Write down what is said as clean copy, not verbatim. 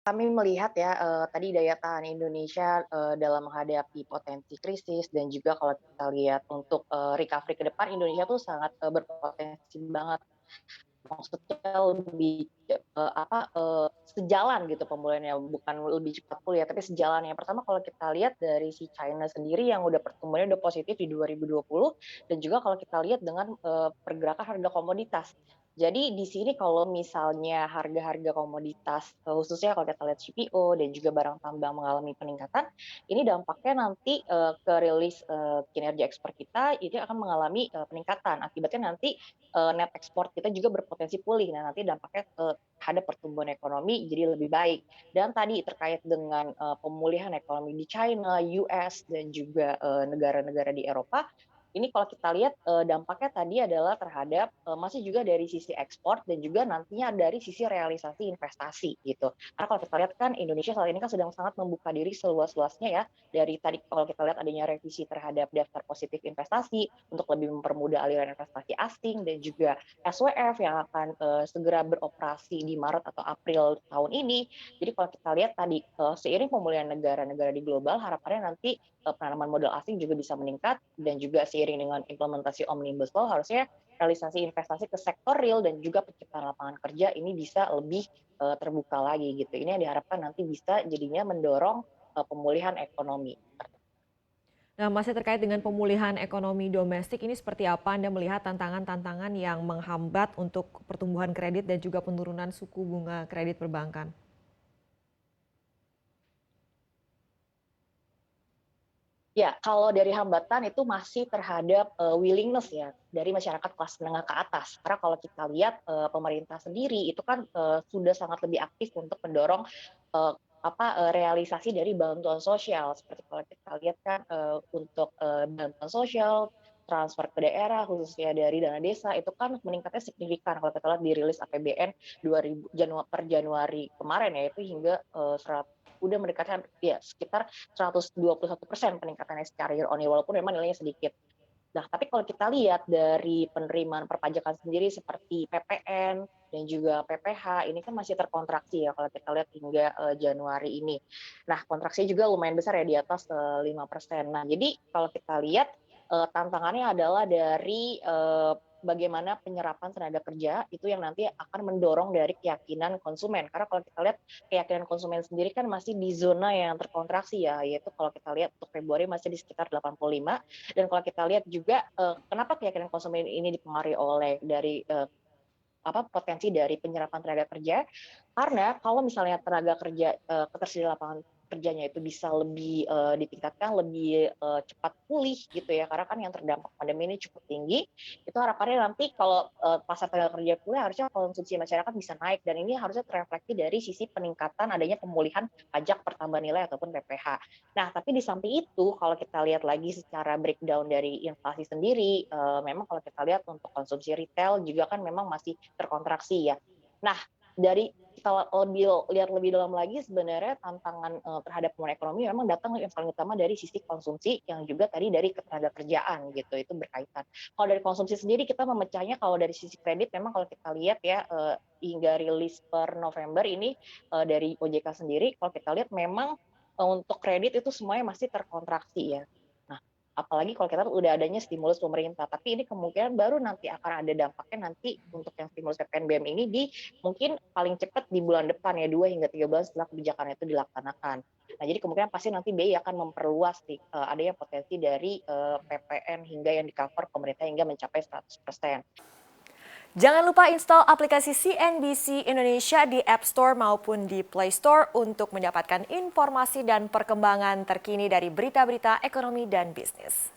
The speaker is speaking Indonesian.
Kami melihat ya, tadi daya tahan Indonesia, dalam menghadapi potensi krisis dan juga kalau kita lihat untuk, recovery ke depan Indonesia tuh sangat, berpotensi banget. Maksudnya lebih, sejalan gitu pemulihannya, bukan lebih cepat pulih ya, tapi sejalan. Yang pertama kalau kita lihat dari si China sendiri yang udah pertumbuhannya udah positif di 2020 dan juga kalau kita lihat dengan, pergerakan harga komoditas. Jadi di sini kalau misalnya harga-harga komoditas, khususnya kalau kita lihat CPO dan juga barang tambang mengalami peningkatan, ini dampaknya nanti, ke rilis, kinerja ekspor kita, ini akan mengalami, peningkatan. Akibatnya nanti net ekspor kita juga berpotensi pulih. Nah, nanti dampaknya terhadap pertumbuhan ekonomi jadi lebih baik. Dan tadi terkait dengan, pemulihan ekonomi di China, US, dan juga, negara-negara di Eropa, ini kalau kita lihat, dampaknya tadi adalah terhadap, masih juga dari sisi ekspor dan juga nantinya dari sisi realisasi investasi gitu. Karena kalau kita lihat kan Indonesia saat ini kan sedang sangat membuka diri seluas-luasnya ya, dari tadi kalau kita lihat adanya revisi terhadap daftar positif investasi, untuk lebih mempermudah aliran investasi asing dan juga SWF yang akan, segera beroperasi di Maret atau April tahun ini. Jadi kalau kita lihat tadi, seiring pemulihan negara-negara di global harapannya nanti, penanaman modal asing juga bisa meningkat dan juga seiring dengan implementasi Omnibus Law harusnya realisasi investasi ke sektor real dan juga penciptaan lapangan kerja ini bisa lebih, terbuka lagi gitu. Ini yang diharapkan nanti bisa jadinya mendorong, pemulihan ekonomi. Nah, masih terkait dengan pemulihan ekonomi domestik ini seperti apa Anda melihat tantangan-tantangan yang menghambat untuk pertumbuhan kredit dan juga penurunan suku bunga kredit perbankan? Ya, kalau dari hambatan itu masih terhadap, willingness ya, dari masyarakat kelas menengah ke atas. Karena kalau kita lihat, pemerintah sendiri itu kan, sudah sangat lebih aktif untuk mendorong, realisasi dari bantuan sosial. Seperti kalau kita lihat kan, untuk, bantuan sosial, transfer ke daerah, khususnya dari dana desa, itu kan meningkatnya signifikan kalau kita lihat di rilis APBN 2000 per Januari kemarin ya, itu hingga, udah mendekati ya sekitar 121% peningkatannya secara year on year, walaupun memang nilainya sedikit. Nah, tapi kalau kita lihat dari penerimaan perpajakan sendiri seperti PPN dan juga PPH, ini kan masih terkontraksi ya kalau kita lihat hingga, Januari ini. Nah, kontraksinya juga lumayan besar ya di atas, 5%. Nah, jadi kalau kita lihat, tantangannya adalah dari, bagaimana penyerapan tenaga kerja itu yang nanti akan mendorong dari keyakinan konsumen. Karena kalau kita lihat keyakinan konsumen sendiri kan masih di zona yang terkontraksi ya, yaitu kalau kita lihat untuk Februari masih di sekitar 85 dan kalau kita lihat juga, kenapa keyakinan konsumen ini dipengaruhi oleh dari, potensi dari penyerapan tenaga kerja, karena kalau misalnya tenaga kerja, ketersediaan lapangan kerjanya itu bisa lebih, ditingkatkan, lebih, cepat pulih gitu ya, karena kan yang terdampak pandemi ini cukup tinggi, itu harapannya nanti kalau, pasar tenaga kerja pulih harusnya konsumsi masyarakat bisa naik dan ini harusnya terefleksi dari sisi peningkatan adanya pemulihan pajak pertambahan nilai ataupun PPH. Nah, tapi di samping itu kalau kita lihat lagi secara breakdown dari inflasi sendiri, memang kalau kita lihat untuk konsumsi retail juga kan memang masih terkontraksi ya. Nah, dari kita lihat lebih dalam lagi sebenarnya tantangan, terhadap pemulihan ekonomi memang datang yang paling utama dari sisi konsumsi yang juga tadi dari ketenagakerjaan gitu, itu berkaitan. Kalau dari konsumsi sendiri kita memecahnya kalau dari sisi kredit memang kalau kita lihat ya, hingga rilis per November ini, dari OJK sendiri kalau kita lihat memang, untuk kredit itu semuanya masih terkontraksi ya. Nah, apalagi kalau kita udah adanya stimulus pemerintah, tapi ini kemungkinan baru nanti akan ada dampaknya nanti untuk yang stimulus PPNBM ini di mungkin paling cepat di bulan depan ya, 2 hingga 3 bulan setelah kebijakan itu dilaksanakan. Nah, jadi kemungkinan pasti nanti BI akan memperluas nih, adanya potensi dari, PPN hingga yang di-cover pemerintah hingga mencapai 100%. Jangan lupa install aplikasi CNBC Indonesia di App Store maupun di Play Store untuk mendapatkan informasi dan perkembangan terkini dari berita-berita ekonomi dan bisnis.